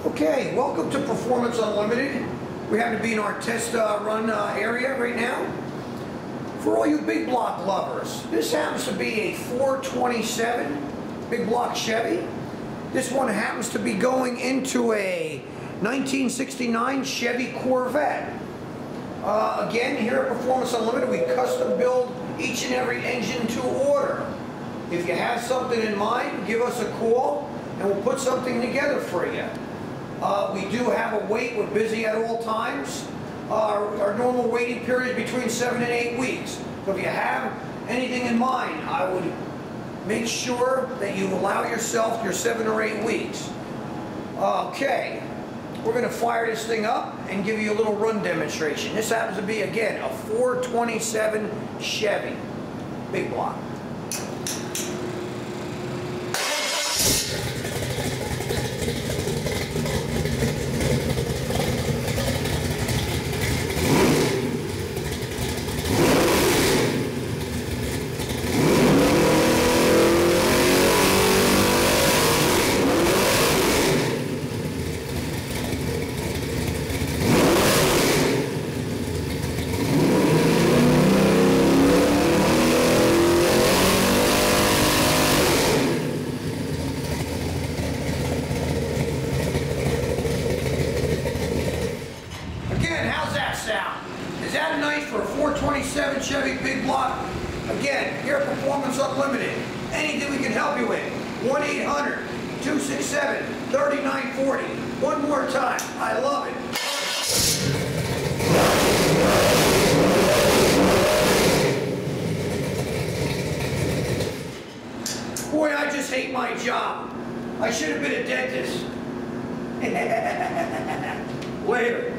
Okay, welcome to Performance Unlimited. We happen to be in our test run area right now. For all you big block lovers, this happens to be a 427 big block Chevy. This one happens to be going into a 1969 Chevy Corvette. Again, here at Performance Unlimited, we custom build each and every engine to order. If you have something in mind, give us a call and we'll put something together for you. We do have a wait. We're busy at all times. Our normal waiting period is between 7 and 8 weeks. So if you have anything in mind, I would make sure that you allow yourself your 7 or 8 weeks. Okay, we're going to fire this thing up and give you a little run demonstration. This happens to be, again, a 427 Chevy big block. Is that nice for a 427 Chevy big block? Again, here at Performance Unlimited, anything we can help you with. 1-800-267-3940. One more time. I love it. Boy, I just hate my job. I should have been a dentist. Later.